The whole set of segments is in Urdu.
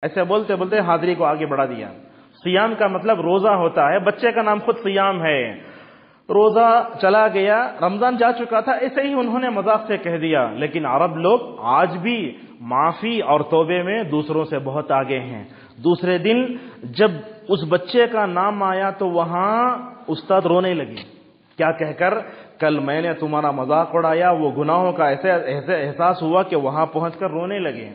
ایسے بولتے بولتے حاضری کو آگے بڑھا دیا۔ سیام کا مطلب روزہ ہوتا ہے، بچے کا نام خود سیام ہے۔ روزہ چلا گیا، رمضان جا چکا تھا، ایسے ہی انہوں نے مذاق سے کہہ دیا، لیکن عرب لوگ آج بھی معافی اور توبے میں دوسروں سے بہت آگے ہیں۔ دوسرے دن جب اس بچے کا نام آیا تو وہاں استاد رونے لگے، کیا کہہ کر؟ کل میں نے تمہارا مذاق اڑایا۔ وہ گناہوں کا ایسے احساس ہوا کہ وہاں پہنچ کر رونے لگے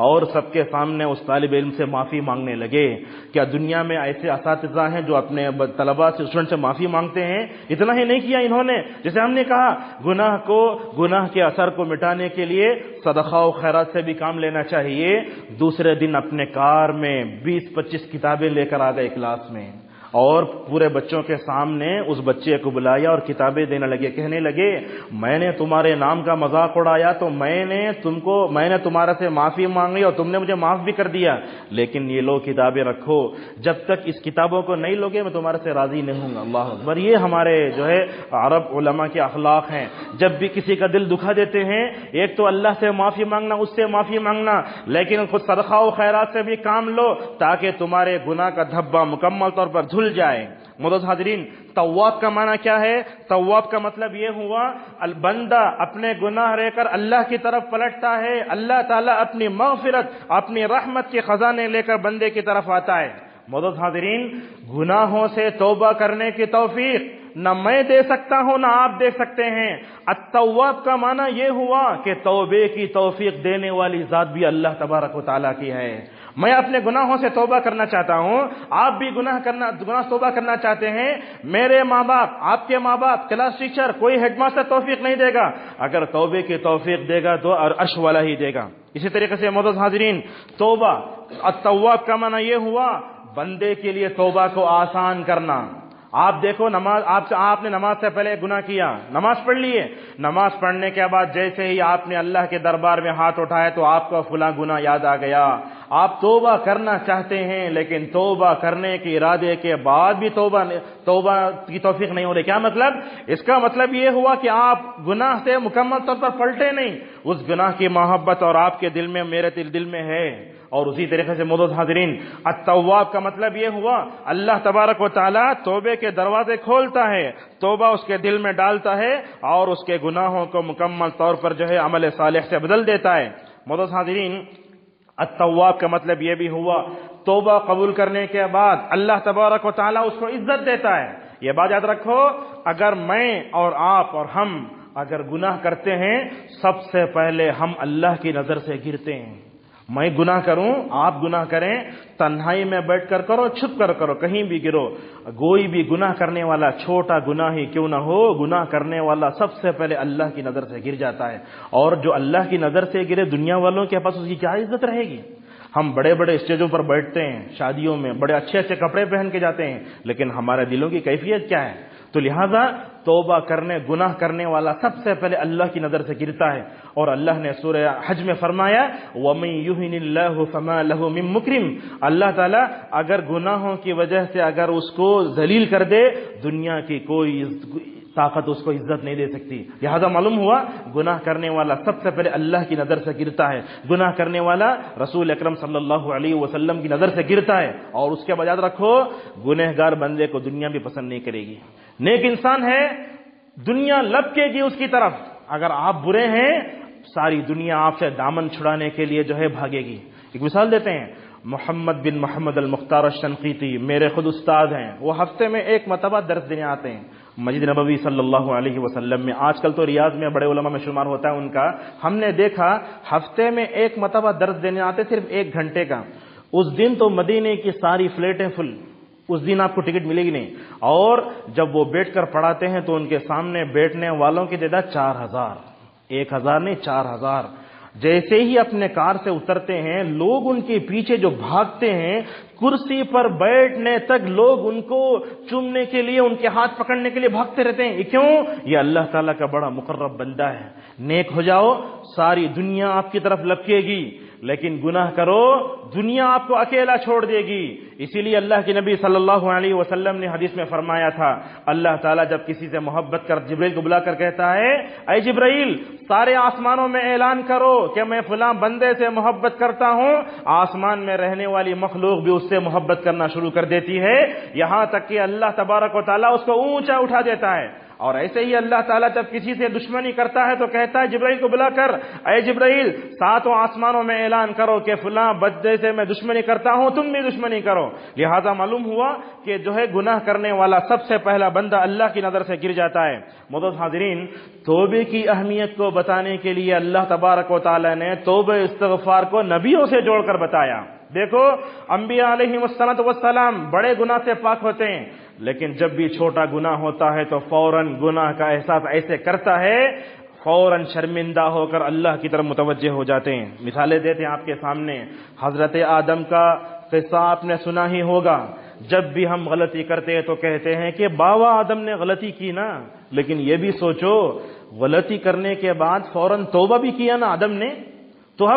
اور سب کے سامنے اس طالب علم سے معافی مانگنے لگے۔ کیا دنیا میں ایسے اساتذہ ہیں جو اپنے طلباء سے، اسٹوڈنٹ سے معافی مانگتے ہیں؟ اتنا ہی نہیں کیا انہوں نے، جیسے ہم نے کہا گناہ کے اثر کو مٹانے کے لیے صدقہ و خیرات سے بھی کام لینا چاہیے۔ دوسرے دن اپنے کار میں 20-25 کتابیں لے کر آ گئے کلاس میں، اور پورے بچوں کے سامنے اس بچے کو بلایا اور کتابیں دینے لگے، کہنے لگے میں نے تمہارے نام کا مذاق اڑایا تو میں نے تمہارے سے معافی مانگی اور تم نے مجھے معاف بھی کر دیا، لیکن یہ لو کتابیں رکھو، جب تک اس کتابوں کو نہیں لوگے میں تمہارے سے راضی نہیں ہوں گا۔ اللہ اکبر! یہ ہمارے عرب علماء کے اخلاق ہیں۔ جب بھی کسی کا دل دکھا دیتے ہیں، ایک تو اللہ سے معافی مانگنا، اس سے معافی مانگنا، لیکن خود صدقہ و خیرات سے بھی کام لو تاکہ تمہارے گناہ کا دھبا مکمل طور پر دھل جائے۔ معزز حاضرین، تواب کا معنی کیا ہے؟ تواب کا مطلب یہ ہوا بندہ اپنے گناہ لے کر اللہ کی طرف پلٹتا ہے، اللہ تعالیٰ اپنی مغفرت، اپنی رحمت کے خزانے لے کر بندے کی طرف آتا ہے۔ معزز حاضرین، گناہوں سے توبہ کرنے کی توفیق نہ میں دے سکتا ہوں نہ آپ دے سکتے ہیں۔ التواب کا معنی یہ ہوا کہ توبے کی توفیق دینے والی ذات بھی اللہ تبارک و تعالیٰ کی ہے۔ میں اپنے گناہوں سے توبہ کرنا چاہتا ہوں، آپ بھی گناہ توبہ کرنا چاہتے ہیں۔ میرے ماں باپ، آپ کے ماں باپ، کلاس ٹیچر، کوئی ہیڈ ماسٹر توفیق نہیں دے گا، اگر توبے کی توفیق دے گا تو عرش والا ہی دے گا۔ اسی طریقے سے معزز حاضرین، توبہ، التواب کا معنی یہ ہوا بندے کے لیے توبہ کو آسان کرنا۔ آپ دیکھو، آپ نے نماز سے پہلے گناہ کیا، نماز پڑھ لیے، نماز پڑھنے کے بعد جیسے ہی آپ نے اللہ کے دربار میں ہاتھ اٹھایا تو آپ کا فلاں گناہ یاد آ گیا۔ آپ توبہ کرنا چاہتے ہیں لیکن توبہ کرنے کے ارادے کے بعد بھی توبہ کی توفیق نہیں ہو رہی۔ کیا مطلب؟ اس کا مطلب یہ ہوا کہ آپ گناہ سے مکمل طور پر پلٹے نہیں، اس گناہ کی محبت اور آپ کے دل میں، میرے دل میں ہے۔ اور اسی طریقے سے معزز حاضرین، التواب کا مطلب یہ ہوا اللہ تبارک و تعالیٰ توبے کے دروازے کھولتا ہے، توبہ اس کے دل میں ڈالتا ہے اور اس کے گناہوں کو مکمل طور پر عمل صالح سے بدل دیتا ہے۔ معزز حاضرین، التواب کا مطلب یہ بھی ہوا توبہ قبول کرنے کے بعد اللہ تبارک و تعالیٰ اس کو عزت دیتا ہے۔ یہ بات یاد رکھو، اگر میں اور آپ اور ہم اگر گناہ کرتے ہیں، سب سے پہلے ہم اللہ کی نظر سے گرتے ہیں۔ میں گناہ کروں، آپ گناہ کریں، تنہائی میں بیٹھ کر کرو، چھپ کر کرو، کہیں بھی گرو، کوئی بھی گناہ کرنے والا چھوٹا گناہ ہی کیوں نہ ہو، گناہ کرنے والا سب سے پہلے اللہ کی نظر سے گر جاتا ہے۔ اور جو اللہ کی نظر سے گرے، دنیا والوں کے پاس اس کی کیا عزت رہے گی؟ ہم بڑے بڑے اسٹیجوں پر بیٹھتے ہیں، شادیوں میں بڑے اچھے اچھے کپڑے پہن کے جاتے ہیں، لیکن ہمارے دلوں کی کیفیت کیا ہے؟ تو لہذا توبہ گناہ کرنے والا سب سے پہلے اللہ کی نظر سے گرتا ہے۔ اور اللہ نے سورہ حج میں فرمایا وَمَن يُهِنِ اللَّهُ فَمَا لَهُ مِن مُكْرِمٍ، اللہ تعالیٰ اگر گناہوں کی وجہ سے اگر اس کو ذلیل کر دے، دنیا کی کوئی طاقت اس کو عزت نہیں دے سکتی۔ لہذا معلوم ہوا گناہ کرنے والا سب سے پہلے اللہ کی نظر سے گرتا ہے، گناہ کرنے والا رسول اکرم صلی اللہ علیہ وسلم کی نظر سے گرتا ہے۔ اور اس کے بعد یاد رکھو، گنہگار بندے کو دنیا بھی پسند نہیں کرے گی۔ نیک انسان ہے، دنیا لپکے گی اس کی طرف، اگر آپ برے ہیں ساری دنیا آپ سے دامن چھڑانے کے لیے بھاگے گی۔ ایک مثال دیتے ہیں، محمد بن محمد المختار الشنقیطی میرے خود استاد ہیں، وہ ہفتے میں ایک مرتبہ درس دینے آتے ہیں مسجد نبوی صلی اللہ علیہ وسلم میں۔ آج کل تو ریاض میں بڑے علماء میں شمار ہوتا ہے ان کا۔ ہم نے دیکھا ہفتے میں ایک مرتبہ درس دینے آتے، صرف 1 گھنٹے کا۔ اس دن تو مدینے کی ساری فلیٹیں فل، اس دن آپ کو ٹکٹ ملے گی نہیں۔ اور جب وہ بیٹھ کر پڑھاتے ہیں تو ان کے سامنے بیٹھنے والوں کی تعداد 4000، 1000 نہیں 4000۔ جیسے ہی اپنے کار سے اترتے ہیں، لوگ ان کے پیچھے جو بھاگتے ہیں، کرسی پر بیٹھنے تک لوگ ان کو چومنے کے لیے، ان کے ہاتھ پکڑنے کے لیے بھاگتے رہتے ہیں۔ کیوں؟ یہ اللہ تعالیٰ کا بڑا مقرب بندہ ہے۔ نیک ہو جاؤ، ساری دنیا آپ کی طرف لپکے گی، لیکن گناہ کرو دنیا آپ کو اکیلا چھوڑ دے گی۔ اسی لیے اللہ کے نبی صلی اللہ علیہ وسلم نے حدیث میں فرمایا تھا، اللہ تعالیٰ جب کسی سے محبت کر جبرائیل کو بلا کر کہتا ہے اے جبرائیل سارے آسمانوں میں اعلان کرو کہ میں فلاں بندے سے محبت کرتا ہوں، آسمان میں رہنے والی مخلوق بھی اس سے محبت کرنا شروع کر دیتی ہے، یہاں تک کہ اللہ تبارک و تعالیٰ اس کو اونچا اٹھا دیتا ہے۔ اور ایسے ہی اللہ تعالیٰ جب کسی سے دشمنی کرتا ہے تو کہتا ہے جبرائیل کو بلا کر اے جبرائیل ساتوں آسمانوں میں اعلان کرو کہ فلاں بندے سے میں دشمنی کرتا ہوں، تم بھی دشمنی کرو۔ لہذا معلوم ہوا کہ جو ہے گناہ کرنے والا سب سے پہلا بندہ اللہ کی نظر سے گر جاتا ہے۔ معزز حاضرین، توبے کی اہمیت کو بتانے کے لیے اللہ تبارک و تعالیٰ نے توبہ استغفار کو نبیوں سے جوڑ کر بتایا۔ دیکھو انبیاء علیہ السلام بڑے گناہ سے پاک ہوتے ہیں، لیکن جب بھی چھوٹا گناہ ہوتا ہے تو فوراً گناہ کا احساس ایسے کرتا ہے، فوراً شرمندہ ہو کر اللہ کی طرف متوجہ ہو جاتے ہیں۔ مثالیں دیتے ہیں آپ کے سامنے، حضرت آدم کا قصہ آپ نے سنا ہی ہوگا۔ جب بھی ہم غلطی کرتے ہیں تو کہتے ہیں کہ بابا آدم نے غلطی کی نا، لیکن یہ بھی سوچو غلطی کرنے کے بعد فوراً توبہ بھی کیا نا آدم نے۔ تو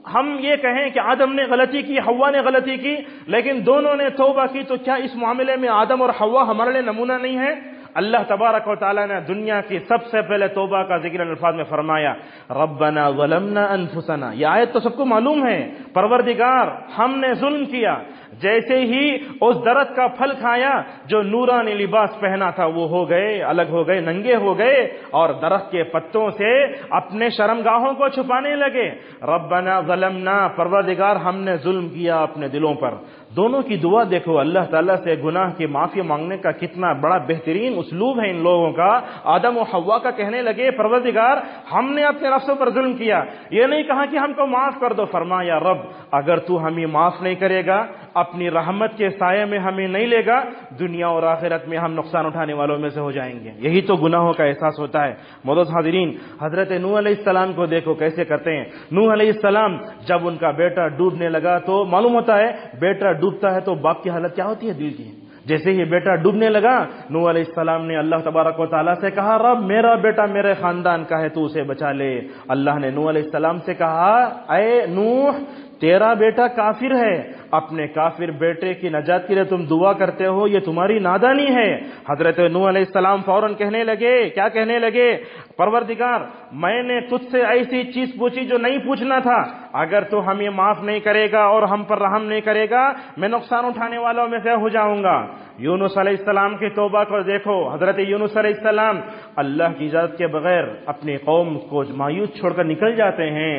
ہم یہ کہیں کہ آدم نے غلطی کی، حوا نے غلطی کی، لیکن دونوں نے توبہ کی، تو کیا اس معاملے میں آدم اور حوا ہمارے لیے نمونہ نہیں ہے؟ اللہ تبارک و تعالیٰ نے دنیا کی سب سے پہلے توبہ کا ذکر الفاظ میں فرمایا، ربنا ظلمنا انفسنا۔ یہ آیت تو سب کو معلوم ہے، پروردگار ہم نے ظلم کیا۔ جیسے ہی اس درخت کا پھل کھایا، جو نورانی لباس پہنا تھا وہ ہو گئے، الگ ہو گئے، ننگے ہو گئے، اور درخت کے پتوں سے اپنے شرمگاہوں کو چھپانے لگے۔ ربنا ظلمنا، پروردگار ہم نے ظلم کیا اپنے دلوں پر۔ دونوں کی دعا دیکھو، اللہ تعالیٰ سے گناہ کی معافی مانگنے کا کتنا بڑا بہترین اسلوب ہے ان لوگوں کا۔ آدم و حوا کا کہنے لگے پروردگار ہم نے اپنے نفسوں پر ظلم کیا، یہ نہیں کہا کہ ہم کو معاف کر دو، فرمایا رب اگر تو ہمیں معاف نہیں کرے گا، اپنی رحمت کے سائے میں ہمیں نہیں لے گا، دنیا اور آخرت میں ہم نقصان اٹھانے والوں میں سے ہو جائیں گے۔ یہی تو گناہوں کا احساس ہوتا ہے۔ معزز حاضرین، حضرت نوح علیہ السلام کو دیکھو کیسے کرتے ہیں۔ نوح علیہ السلام جب ان کا بیٹا ڈوبنے لگا تو معلوم ہوتا ہے بیٹا ڈوبتا ہے تو باپ کی حالت کیا ہوتی ہے دل کی۔ جیسے ہی بیٹا ڈوبنے لگا، نوح علیہ السلام نے اللہ تبارک و تعالیٰ سے کہا رب میرا بیٹا میرے خاندان کا ہے، تو اسے بچا لے۔ اللہ نے نوح علیہ السلام سے کہا اے نوح تیرا بیٹا کافر ہے، اپنے کافر بیٹے کی نجات کے لیے تم دعا کرتے ہو، یہ تمہاری نادانی ہے۔ حضرت نوح علیہ السلام فوراً کہنے لگے، کیا کہنے لگے؟ پروردگار میں نے تجھ سے ایسی چیز پوچھی جو نہیں پوچھنا تھا، اگر تو ہمیں معاف نہیں کرے گا اور ہم پر رحم نہیں کرے گا، میں نقصان اٹھانے والوں میں سے ہو جاؤں گا۔ یونس علیہ السلام کی توبہ کو دیکھو، حضرت یونس علیہ السلام اللہ کی اجازت کے بغیر اپنی قوم کو مایوس چھوڑ کر نکل جاتے ہیں۔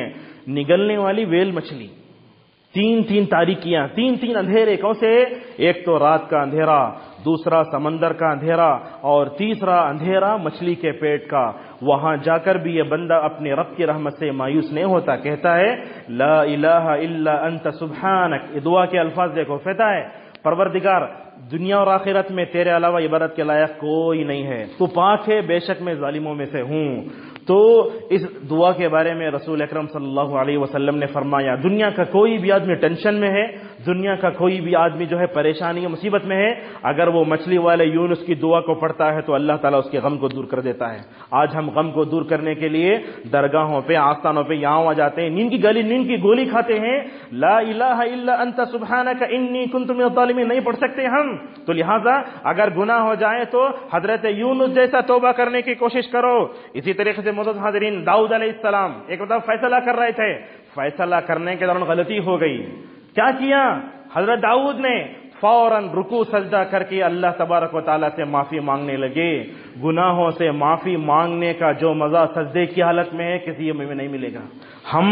نگلنے والی ویل مچھلی، تین تاریکیاں، تین اندھیرے، کون سے؟ ایک تو رات کا اندھیرا، دوسرا سمندر کا اندھیرا، اور تیسرا اندھیرا مچھلی کے پیٹ کا۔ وہاں جا کر بھی یہ بندہ اپنے رب کی رحمت سے مایوس نہیں ہوتا، کہتا ہے لا الہ الا انت سبحانک۔ یہ دعا کے الفاظ دیکھو، کہتا ہے پروردگار دنیا اور آخرت میں تیرے علاوہ عبادت کے لائق کوئی نہیں ہے، تو پاک ہے، بے شک میں ظالموں میں سے ہوں۔ تو اس دعا کے بارے میں رسول اکرم صلی اللہ علیہ وسلم نے فرمایا دنیا کا کوئی بھی آدمی ٹینشن میں ہے، دنیا کا کوئی بھی آدمی جو ہے پریشانی مصیبت میں ہے، اگر وہ مچھلی والے یونس کی دعا کو پڑھتا ہے تو اللہ تعالیٰ اس کے غم کو دور کر دیتا ہے۔ آج ہم غم کو دور کرنے کے لیے درگاہوں پہ، آستانوں پہ یہاں آ جاتے ہیں، نیند کی گولی کھاتے ہیں، لا الہ الا انت سبحانک انی کنت من الظالمین نہیں پڑھ سکتے ہم، تو لہٰذا اگر گناہ ہو جائے تو حضرت یونس جیسا توبہ کرنے کی کوشش کرو۔ اسی طریقے سے معزز حاضرین، داؤد علیہ السلام ایک مطلب فیصلہ کر رہے تھے، فیصلہ کرنے کے دوران غلطی ہو گئی، کیا کیا؟ حضرت داؤد نے فوراً رکوع سجدہ کر کے اللہ تبارک و تعالیٰ سے معافی مانگنے لگے۔ گناہوں سے معافی مانگنے کا جو مزہ سجدے کی حالت میں ہے کسی میں نہیں ملے گا۔ ہم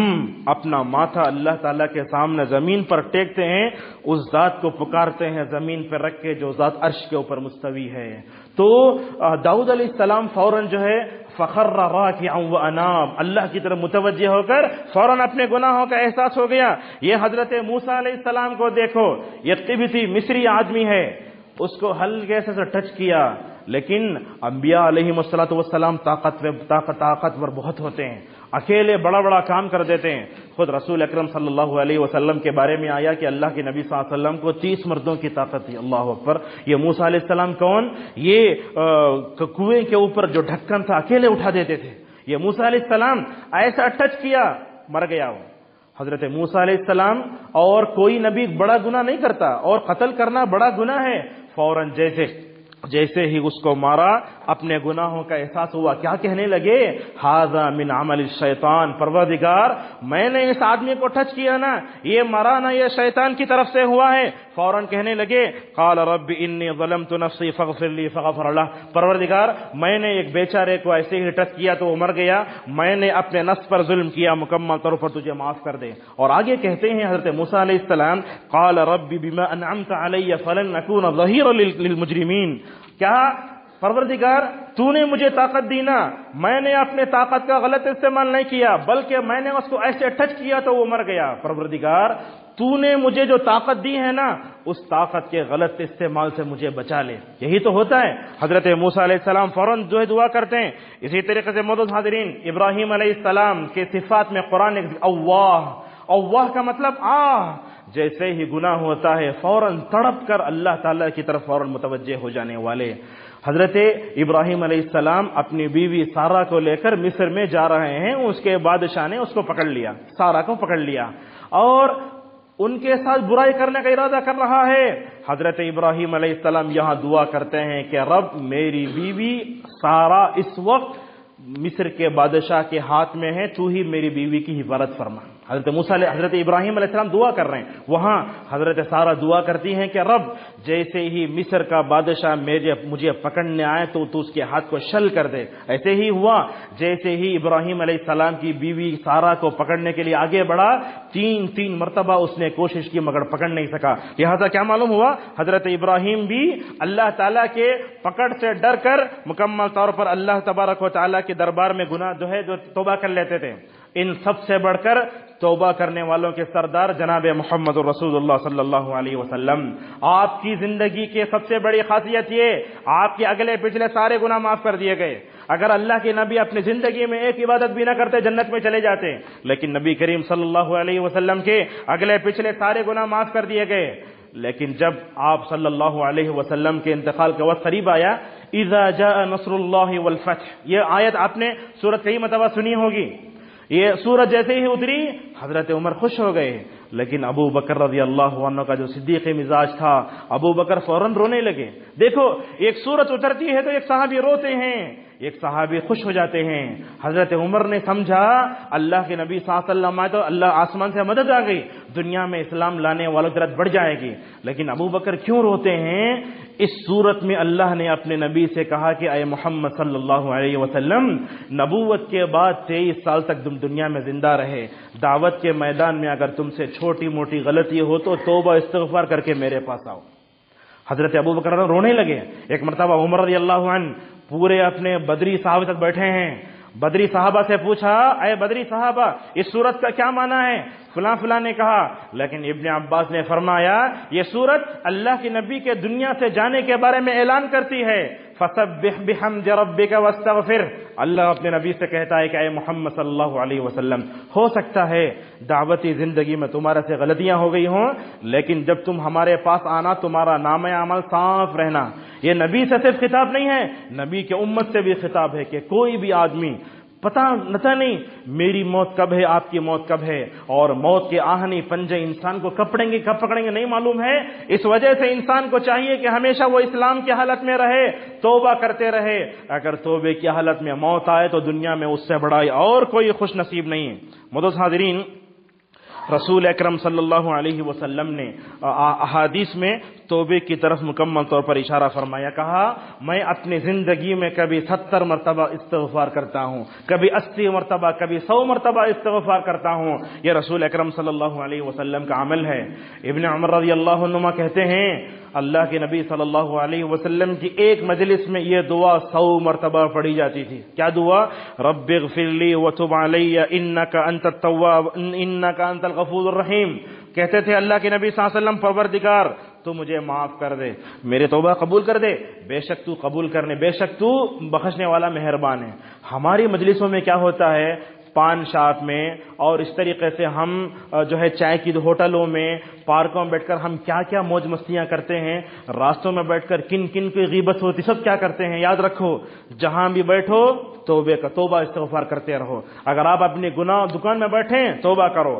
اپنا ماتھا اللہ تعالیٰ کے سامنے زمین پر ٹیکتے ہیں، اس ذات کو پکارتے ہیں زمین پر رکھ کے جو ذات عرش کے اوپر مستوی ہے۔ تو داؤد علیہ السلام فوراً جو ہے فخر راکعا واناب، اللہ کی طرف متوجہ ہو کر فوراً اپنے گناہوں کا احساس ہو گیا۔ یہ حضرت موسیٰ علیہ السلام کو دیکھو، یہ قبطی مصری آدمی ہے، اس کو ہلکے سے ٹچ کیا، لیکن انبیاء علیہ السلام طاقتور بہت ہوتے ہیں، اکیلے بڑا بڑا کام کر دیتے ہیں۔ خود رسول اکرم صلی اللہ علیہ وسلم کے بارے میں آیا کہ اللہ کے نبی صلی اللہ علیہ وسلم کو 30 مردوں کی طاقت تھی۔ اللہ اکبر! یہ موسیٰ علیہ السلام کون؟ یہ کنویں کے اوپر جو ڈھکن تھا اکیلے اٹھا دیتے تھے۔ یہ موسیٰ علیہ السلام ایسا ٹچ کیا، مر گیا وہ۔ حضرت موسیٰ علیہ السلام اور کوئی نبی بڑا گناہ نہیں کرتا، اور قتل کرنا بڑا گناہ ہے، فوراً جیسے ہی اس کو مارا اپنے گناہوں کا احساس ہوا، کیا کہنے لگے؟ ھذا من عمل الشیطان، پروردگار میں نے اس آدمی کو ٹچ کیا نا، یہ مرا نا، یہ شیطان کی طرف سے ہوا ہے۔ فوراً کہنے لگے قال رب انی ظلمت نفسی فاغفر لی فغفر له، پروردگار میں نے ایک بیچارے کو ایسے ہی ٹچ کیا تو وہ مر گیا، میں نے اپنے نفس پر ظلم کیا، مکمل طور پر تجھے معاف کر دے۔ اور آگے کہتے ہیں حضرت موسیٰ علیہ السلام قال رب بما انعمت علی فلن اکون ظہیرا للمجرمین، کیا پروردگار تو نے مجھے طاقت دی نا، میں نے اپنے طاقت کا غلط استعمال نہیں کیا، بلکہ میں نے اس کو ایسے ٹچ کیا تو وہ مر گیا، پروردگار تو نے مجھے جو طاقت دی ہے نا اس طاقت کے غلط استعمال سے مجھے بچا لے۔ یہی تو ہوتا ہے۔ حضرت موسیٰ علیہ السلام فوراً جو ہے دعا کرتے ہیں۔ اسی طریقے سے معزز حاضرین، ابراہیم علیہ السلام کے صفات میں قرآن اللہ کا مطلب جیسے ہی گناہ ہوتا ہے فوراً تڑپ کر اللہ تعالیٰ کی طرف فوراً متوجہ ہو جانے والے۔ حضرت ابراہیم علیہ السلام اپنی بیوی سارہ کو لے کر مصر میں جا رہے ہیں، اس کے بادشاہ نے اس کو پکڑ لیا، سارہ کو پکڑ لیا اور ان کے ساتھ برائی کرنے کا ارادہ کر رہا ہے۔ حضرت ابراہیم علیہ السلام یہاں دعا کرتے ہیں کہ رب میری بیوی سارہ اس وقت مصر کے بادشاہ کے ہاتھ میں ہے، تو ہی میری بیوی کی حفاظت فرما۔ حضرت ابراہیم علیہ السلام دعا کر رہے ہیں، وہاں حضرت سارہ دعا کرتی ہیں کہ رب جیسے ہی مصر کا بادشاہ مجھے پکڑنے آئے تو اس کے ہاتھ کو شل کر دے۔ ایسے ہی ہوا، جیسے ہی ابراہیم علیہ السلام کی بیوی سارہ کو پکڑنے کے لیے آگے بڑھا، تین مرتبہ اس نے کوشش کی مگر پکڑ نہیں سکا۔ لہذا کیا معلوم ہوا؟ حضرت ابراہیم بھی اللہ تعالیٰ کے پکڑ سے ڈر کر مکمل طور پر اللہ تبارک و تعالیٰ کے دربار میں گناہ جو توبہ کر لیتے تھے۔ ان سب سے بڑھ کر توبہ کرنے والوں کے سردار جناب محمد رسول اللہ صلی اللہ علیہ وسلم، آپ کی زندگی کی سب سے بڑی خاصیت یہ آپ کے اگلے پچھلے سارے گناہ معاف کر دیے گئے۔ اگر اللہ کے نبی اپنی زندگی میں ایک عبادت بھی نہ کرتے جنت میں چلے جاتے، لیکن نبی کریم صلی اللہ علیہ وسلم کے اگلے پچھلے سارے گناہ معاف کر دیے گئے۔ لیکن جب آپ صلی اللہ علیہ وسلم کے انتقال کا وقت قریب آیا، اذا جاء نصر اللہ والفتح، یہ آیت آپ نے سورت کئی مرتبہ سنی ہوگی۔ یہ سورت جیسے ہی اتری حضرت عمر خوش ہو گئے، لیکن ابو بکر رضی اللہ عنہ کا جو صدیق مزاج تھا، ابو بکر فوراً رونے لگے۔ دیکھو ایک سورت اترتی ہے تو ایک صحابی روتے ہیں، ایک صحابی خوش ہو جاتے ہیں۔ حضرت عمر نے سمجھا اللہ کے نبی صلی اللہ علیہ وسلم آئے تو اللہ آسمان سے مدد آ گئی، دنیا میں اسلام لانے والوں کی طرف بڑھ جائے گی۔ لیکن ابو بکر کیوں روتے ہیں؟ اس صورت میں اللہ نے اپنے نبی سے کہا کہ اے محمد صلی اللہ علیہ وسلم، نبوت کے بعد 23 سال تک تم دنیا میں زندہ رہے، دعوت کے میدان میں اگر تم سے چھوٹی موٹی غلطی ہو تو توبہ استغفار کر کے میرے پاس آؤ۔ حضرت ابو بکر رونے لگے۔ ایک مرتبہ عمر رضی اللہ عنہ پورے اپنے بدری صحابہ تک بیٹھے ہیں، بدری صحابہ سے پوچھا اے بدری صحابہ اس سورت کا کیا معنی ہے؟ فلاں فلاں نے کہا، لیکن ابن عباس نے فرمایا یہ سورت اللہ کے نبی کے دنیا سے جانے کے بارے میں اعلان کرتی ہے، فسبح بحمد ربک واستغفر۔ اللہ اپنے نبی سے کہتا ہے کہ اے محمد صلی اللہ علیہ وسلم، ہو سکتا ہے دعوتی زندگی میں تمہارے سے غلطیاں ہو گئی ہوں، لیکن جب تم ہمارے پاس آنا تمہارا نام عمل صاف رہنا۔ یہ نبی سے صرف خطاب نہیں ہے، نبی کے امت سے بھی خطاب ہے کہ کوئی بھی آدمی پتہ نہیں میری موت کب ہے، آپ کی موت کب ہے، اور موت کے آہنی پنجے انسان کو کب پکڑیں گے نہیں معلوم ہے۔ اس وجہ سے انسان کو چاہیے کہ ہمیشہ وہ اسلام کی حالت میں رہے، توبہ کرتے رہے۔ اگر توبے کی حالت میں موت آئے تو دنیا میں اس سے بڑا اور کوئی خوش نصیب نہیں ہے۔ معزز حاضرین، رسول اکرم صلی اللہ علیہ وسلم نے احادیث میں توبے کی طرف مکمل طور پر اشارہ فرمایا، کہا میں اپنی زندگی میں کبھی 70 مرتبہ استغفار کرتا ہوں، کبھی 80 مرتبہ، کبھی 100 مرتبہ استغفار کرتا ہوں۔ یہ رسول اکرم صلی اللہ علیہ وسلم کا عمل ہے۔ ابن عمر رضی اللہ عنہما کہتے ہیں اللہ کے نبی صلی اللہ علیہ وسلم کی ایک مجلس میں یہ دعا 100 مرتبہ پڑھی جاتی تھی۔ کیا دعا؟ رب اغفر لی وتب علی انک انت التواب انک انت الغفور الرحیم۔ کہتے تھے اللہ کے نبی صلی اللہ علیہ وسلم، پروردگار تو مجھے معاف کر دے، میرے توبہ قبول کر دے، بے شک تو قبول کرنے، بے شک تو بخشنے والا مہربان ہے۔ ہماری مجلسوں میں کیا ہوتا ہے، پان شاپ میں اور اس طریقے سے ہم جو ہے چائے کی ہوٹلوں میں، پارکوں میں بیٹھ کر ہم کیا کیا موج مستیاں کرتے ہیں، راستوں میں بیٹھ کر کن کن کی غیبت ہوتی، سب کیا کرتے ہیں۔ یاد رکھو جہاں بھی بیٹھو توبہ استغفار کرتے رہو۔ اگر آپ اپنی گناہ دکان میں بیٹھیں توبہ کرو،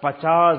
50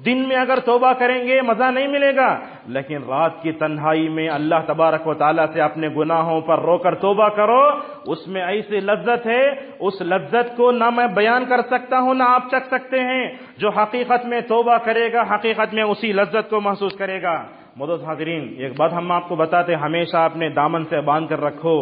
دن میں اگر توبہ کریں گے مزہ نہیں ملے گا، لیکن رات کی تنہائی میں اللہ تبارک و تعالیٰ سے اپنے گناہوں پر رو کر توبہ کرو، اس میں ایسی لذت ہے، اس لذت کو نہ میں بیان کر سکتا ہوں نہ آپ چکھ سکتے ہیں۔ جو حقیقت میں توبہ کرے گا حقیقت میں اسی لذت کو محسوس کرے گا۔ معزز حاضرین، ایک بات ہم آپ کو بتاتے ہیں، ہمیشہ اپنے دامن سے باندھ کر رکھو،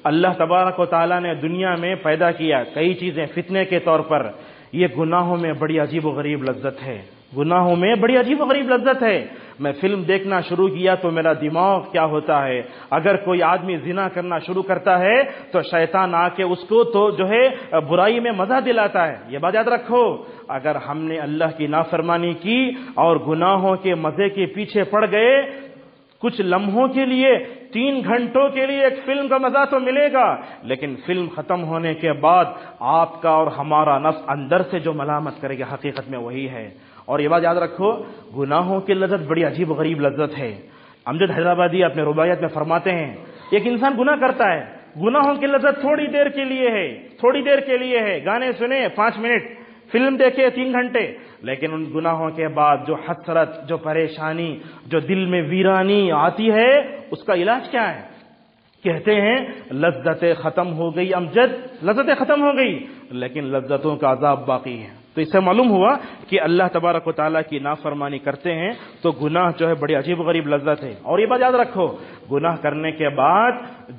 اللہ تبارک و تعالیٰ نے دنیا میں پیدا کیا کئی چیزیں فتنے کے طور پر، یہ گناہوں میں بڑی عجیب و غریب لذت ہے، گناہوں میں بڑی عجیب و غریب لذت ہے۔ میں فلم دیکھنا شروع کیا تو میرا دماغ کیا ہوتا ہے، اگر کوئی آدمی زنا کرنا شروع کرتا ہے تو شیطان آ کے اس کو تو جو ہے برائی میں مزہ دلاتا ہے۔ یہ بات یاد رکھو، اگر ہم نے اللہ کی نافرمانی کی اور گناہوں کے مزے کے پیچھے پڑ گئے، کچھ لمحوں کے لیے 3 گھنٹوں کے لیے ایک فلم کا مزہ تو ملے گا، لیکن فلم ختم ہونے کے بعد آپ کا اور ہمارا نفس اندر سے جو ملامت کرے گا حقیقت میں وہی ہے۔ اور یہ بات یاد رکھو، گناہوں کی لذت بڑی عجیب و غریب لذت ہے۔ امجد حیدرآبادی اپنے رباعیات میں فرماتے ہیں، ایک انسان گناہ کرتا ہے، گناہوں کی لذت تھوڑی دیر کے لیے ہے، تھوڑی دیر کے لیے ہے، گانے سنے 5 منٹ، فلم دیکھے 3 گھنٹے، لیکن ان گناہوں کے بعد جو حسرت، جو پریشانی، جو دل میں ویرانی آتی ہے، اس کا علاج کیا ہے؟ کہتے ہیں لذتیں ختم ہو گئی امجد، لذتیں ختم ہو گئی، لیکن لذتوں کا عذاب باقی ہے۔ تو اس سے معلوم ہوا کہ اللہ تبارک و تعالیٰ کی نافرمانی کرتے ہیں تو گناہ جو ہے بڑی عجیب و غریب لذت ہے۔ اور یہ بات یاد رکھو، گناہ کرنے کے بعد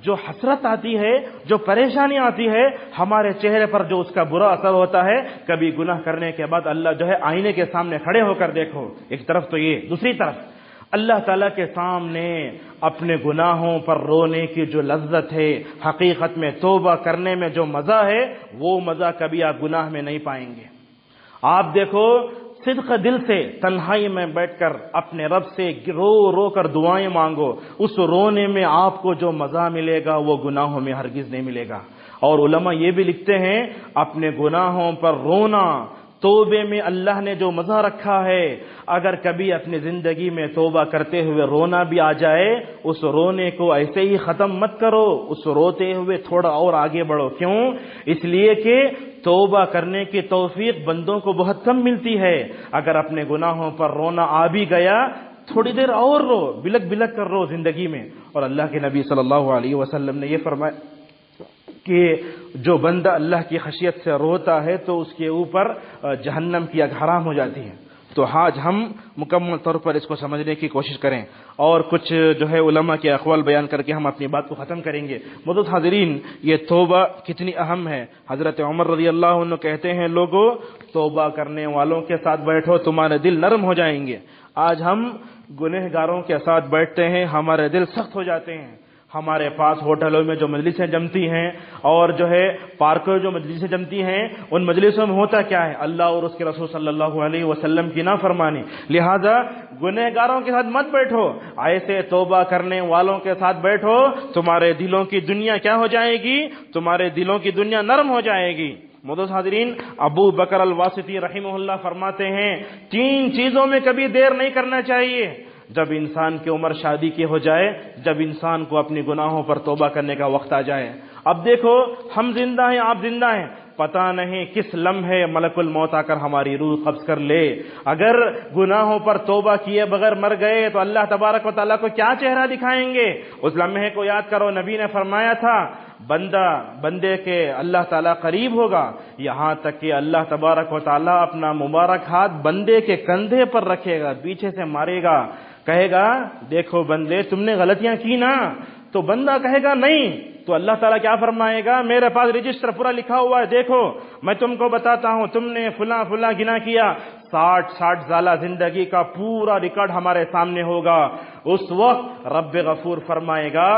جو حسرت آتی ہے، جو پریشانی آتی ہے، ہمارے چہرے پر جو اس کا برا اثر ہوتا ہے، کبھی گناہ کرنے کے بعد اللہ جو ہے آئینے کے سامنے کھڑے ہو کر دیکھو، ایک طرف تو یہ، دوسری طرف اللہ تعالیٰ کے سامنے اپنے گناہوں پر رونے کی جو لذت ہے، حقیقت میں توبہ کرنے میں جو مزہ ہے، وہ مزہ کبھی آپ گناہ میں نہیں پائیں گے۔ آپ دیکھو، صدق دل سے تنہائی میں بیٹھ کر اپنے رب سے رو رو کر دعائیں مانگو، اس رونے میں آپ کو جو مزہ ملے گا وہ گناہوں میں ہرگز نہیں ملے گا۔ اور علماء یہ بھی لکھتے ہیں، اپنے گناہوں پر رونا، توبے میں اللہ نے جو مزہ رکھا ہے، اگر کبھی اپنی زندگی میں توبہ کرتے ہوئے رونا بھی آ جائے، اس رونے کو ایسے ہی ختم مت کرو، اس روتے ہوئے تھوڑا اور آگے بڑھو۔ کیوں؟ اس لیے کہ توبہ کرنے کی توفیق بندوں کو بہت کم ملتی ہے۔ اگر اپنے گناہوں پر رونا آ بھی گیا، تھوڑی دیر اور رو، بلک بلک کر رو زندگی میں۔ اور اللہ کے نبی صلی اللہ علیہ وسلم نے یہ فرمایا کہ جو بندہ اللہ کی خشیت سے روتا ہے تو اس کے اوپر جہنم کی آگ حرام ہو جاتی ہے۔ تو آج ہم مکمل طور پر اس کو سمجھنے کی کوشش کریں اور کچھ جو ہے علماء کے اقوال بیان کر کے ہم اپنی بات کو ختم کریں گے۔ معزز حاضرین، یہ توبہ کتنی اہم ہے۔ حضرت عمر رضی اللہ عنہ کہتے ہیں، لوگوں توبہ کرنے والوں کے ساتھ بیٹھو، تمہارے دل نرم ہو جائیں گے۔ آج ہم گنہگاروں کے ساتھ بیٹھتے ہیں، ہمارے دل سخت ہو جاتے ہیں۔ ہمارے پاس ہوٹلوں میں جو مجلسیں جمتی ہیں اور جو ہے پارکوں جو مجلسیں جمتی ہیں، ان مجلسوں میں ہوتا کیا ہے؟ اللہ اور اس کے رسول صلی اللہ علیہ وسلم کی نافرمانی۔ لہذا گنہگاروں کے ساتھ مت بیٹھو، ایسے توبہ کرنے والوں کے ساتھ بیٹھو، تمہارے دلوں کی دنیا کیا ہو جائے گی؟ تمہارے دلوں کی دنیا نرم ہو جائے گی۔ معزز حاضرین، ابو بکر الواسطی رحمہ اللہ فرماتے ہیں، 3 چیزوں میں کبھی دیر نہیں کرنا چاہیے۔ جب انسان کی عمر شادی کی ہو جائے، جب انسان کو اپنی گناہوں پر توبہ کرنے کا وقت آ جائے۔ اب دیکھو، ہم زندہ ہیں، آپ زندہ ہیں، پتہ نہیں کس لمحے ملک الموت آ کر ہماری روح قبض کر لے۔ اگر گناہوں پر توبہ کیے بغیر مر گئے تو اللہ تبارک و تعالیٰ کو کیا چہرہ دکھائیں گے؟ اس لمحے کو یاد کرو، نبی نے فرمایا تھا، بندے کے اللہ تعالیٰ قریب ہوگا، یہاں تک کہ اللہ تبارک و تعالیٰ اپنا مبارک ہاتھ بندے کے کندھے پر رکھے گا، پیچھے سے مارے گا، کہے گا دیکھو بندے تم نے غلطیاں کی نا، تو بندہ کہے گا نہیں، تو اللہ تعالیٰ کیا فرمائے گا؟ میرے پاس رجسٹر پورا لکھا ہوا ہے، دیکھو میں تم کو بتاتا ہوں، تم نے فلاں فلاں گناہ کیا، 60 سالہ زندگی کا پورا ریکارڈ ہمارے سامنے ہوگا۔ اس وقت رب غفور فرمائے گا،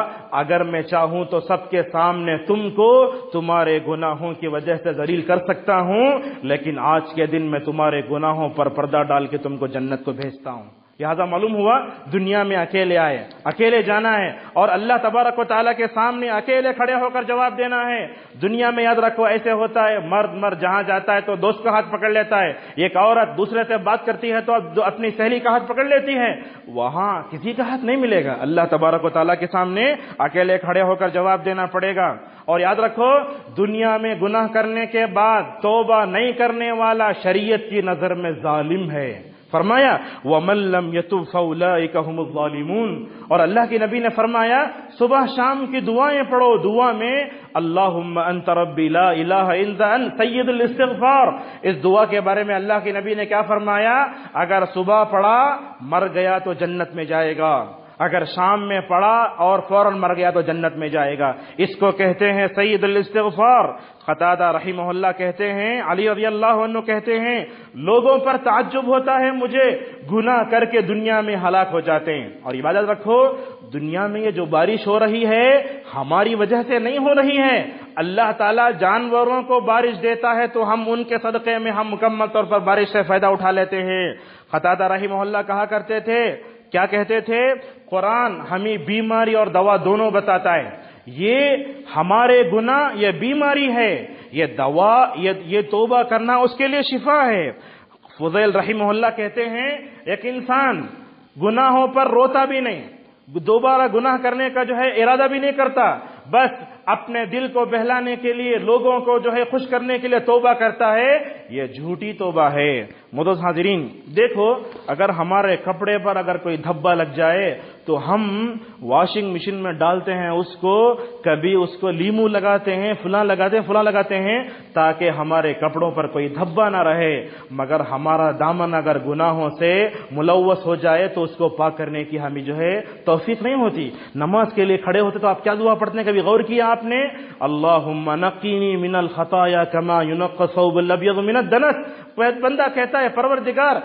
اگر میں چاہوں تو سب کے سامنے تم کو تمہارے گناہوں کی وجہ سے ذلیل کر سکتا ہوں، لیکن آج کے دن میں تمہارے گناہوں پر پردہ ڈال کے تم کو جنت کو بھیجتا ہوں۔ لہذا معلوم ہوا، دنیا میں اکیلے آئے، اکیلے جانا ہے، اور اللہ تبارک و تعالیٰ کے سامنے اکیلے کھڑے ہو کر جواب دینا ہے۔ دنیا میں یاد رکھو ایسے ہوتا ہے، مرد جہاں جاتا ہے تو دوست کا ہاتھ پکڑ لیتا ہے، ایک عورت دوسرے سے بات کرتی ہے تو اپنی سہیلی کا ہاتھ پکڑ لیتی ہے، وہاں کسی کا ہاتھ نہیں ملے گا، اللہ تبارک و تعالیٰ کے سامنے اکیلے کھڑے ہو کر جواب دینا پڑے گا۔ اور یاد رکھو، دنیا میں گناہ کرنے کے بعد توبہ نہیں کرنے والا شریعت کی نظر میں ظالم ہے، فرمایا وَمَن لَّمْ يَتُبْ فَأُولَٰئِكَ هُمُ الظَّالِمُونَ، اور اللہ کے نبی نے فرمایا صبح شام کی دعائیں پڑھو، دعا میں اللہم انت ربی لا الہ الا انت سید الاستغفار، اس دعا کے بارے میں اللہ کے نبی نے کیا فرمایا؟ اگر صبح پڑھا مر گیا تو جنت میں جائے گا، اگر شام میں پڑھا اور فوراً مر گیا تو جنت میں جائے گا، اس کو کہتے ہیں سید الاستغفار۔ قتادہ رحمہ اللہ کہتے ہیں، علی رضی اللہ عنہ کہتے ہیں، لوگوں پر تعجب ہوتا ہے مجھے، گناہ کر کے دنیا میں ہلاک ہو جاتے ہیں، اور عبادت رکھو دنیا میں یہ جو بارش ہو رہی ہے ہماری وجہ سے نہیں ہو رہی ہے، اللہ تعالیٰ جانوروں کو بارش دیتا ہے تو ہم ان کے صدقے میں ہم مکمل طور پر بارش سے فائدہ اٹھا لیتے ہیں۔ قتادہ رحمہ اللہ کہا کرتے تھے، کیا کہتے تھے؟ قرآن ہمیں بیماری اور دوا دونوں بتاتا ہے، یہ ہمارے گناہ یہ بیماری ہے، یہ دوا یہ توبہ کرنا اس کے لیے شفا ہے۔ فضیل رحمہ اللہ کہتے ہیں ایک انسان گناہوں پر روتا بھی نہیں، دوبارہ گناہ کرنے کا جو ہے ارادہ بھی نہیں کرتا، بس اپنے دل کو بہلانے کے لیے لوگوں کو جو ہے خوش کرنے کے لیے توبہ کرتا ہے، یہ جھوٹی توبہ ہے۔ معزز حاضرین دیکھو، اگر ہمارے کپڑے پر اگر کوئی دھبا لگ جائے تو ہم واشنگ مشین میں ڈالتے ہیں اس کو، کبھی اس کو لیمو لگاتے ہیں، فلاں لگاتے ہیں تاکہ ہمارے کپڑوں پر کوئی دھبا نہ رہے، مگر ہمارا دامن اگر گناہوں سے ملوث ہو جائے تو اس کو پاک کرنے کی ہمیں جو ہے توفیق نہیں ہوتی۔ نماز کے لیے کھڑے ہوتے تو آپ کیا دعا پڑھتے ہیں؟ کبھی غور کیا آپ نے؟ اللہم نقینی من الخطایا کما ینقی الثوب الابیض من الدنس، بندہ کہتا ہے پروردگار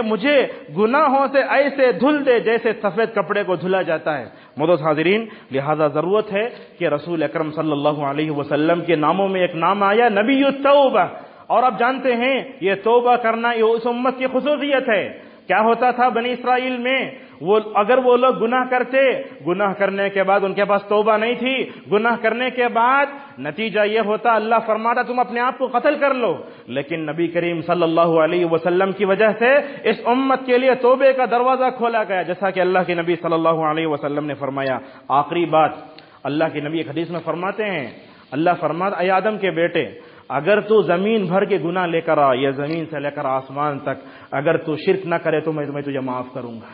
مجھے گناہوں سے ایسے دھل دے جیسے سفید کپڑے کو دھلا جاتا ہے۔ معزز حاضرین لہذا ضرورت ہے کہ رسول اکرم صلی اللہ علیہ وسلم کے ناموں میں ایک نام آیا نبی التوبہ، اور آپ جانتے ہیں یہ توبہ کرنا یہ اس امت کی خصوصیت ہے۔ کیا ہوتا تھا بنی اسرائیل میں؟ اگر وہ لوگ گناہ کرتے، گناہ کرنے کے بعد ان کے پاس توبہ نہیں تھی، گناہ کرنے کے بعد نتیجہ یہ ہوتا اللہ فرماتا تم اپنے آپ کو قتل کر لو، لیکن نبی کریم صلی اللہ علیہ وسلم کی وجہ سے اس امت کے لیے توبے کا دروازہ کھولا گیا، جیسا کہ اللہ کے نبی صلی اللہ علیہ وسلم نے فرمایا۔ آخری بات اللہ کے نبی ایک حدیث میں فرماتے ہیں، اللہ فرماتا اے آدم کے بیٹے، اگر تو زمین بھر کے گناہ لے کر آ، یا زمین سے لے کر آسمان تک، اگر تو شرک نہ کرے تو میں تجھے معاف کروں گا۔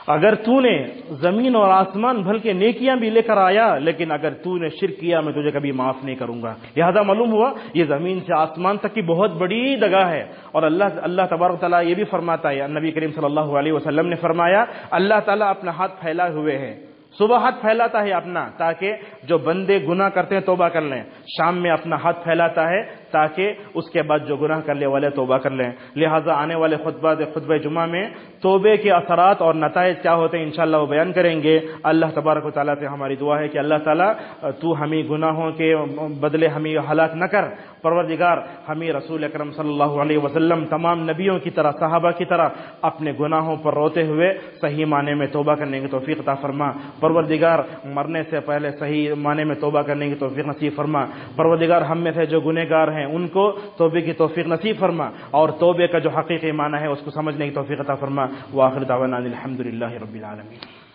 اگر تو نے زمین اور آسمان بھر کے نیکیاں بھی لے کر آیا لیکن اگر تو نے شرک کیا میں تجھے کبھی معاف نہیں کروں گا۔ لہذا معلوم ہوا یہ زمین سے آسمان تک کی بہت بڑی جگہ ہے، اور اللہ تبارک تعالیٰ یہ بھی فرماتا ہے، نبی کریم صلی اللہ علیہ وسلم نے فرمایا اللہ تعالیٰ اپنا ہاتھ پھیلائے ہوئے ہے، صبح ہاتھ پھیلاتا ہے اپنا تاکہ جو بندے گناہ کرتے ہیں توبہ کر لیں، شام میں اپنا ہاتھ پھیلاتا ہے تاکہ اس کے بعد جو گناہ کرنے والے توبہ کر لیں۔ لہٰذا آنے والے خطبہ جمعہ میں توبے کے اثرات اور نتائج کیا ہوتے ہیں انشاءاللہ وہ بیان کریں گے۔ اللہ تبارک و تعالیٰ سے ہماری دعا ہے کہ اللہ تعالیٰ تو ہمیں گناہوں کے بدلے ہمیں ہلاک نہ کر، پروردگار ہمیں رسول اکرم صلی اللہ علیہ وسلم تمام نبیوں کی طرح صحابہ کی طرح اپنے گناہوں پر روتے ہوئے صحیح معنی میں توبہ کرنے کی توفیق عطا فرما۔ پروردگار مرنے سے پہلے صحیح معنی میں توبہ کرنے کی توفیق نصیب فرما۔ پروردگار ہم میں سے جو گنہگار ہیں ان کو توبے کی توفیق نصیب فرما، اور توبے کا جو حقیقی معنی ہے اس کو سمجھنے کی توفیق عطا فرما۔ وآخر دعوانا الحمدللہ رب العالمین۔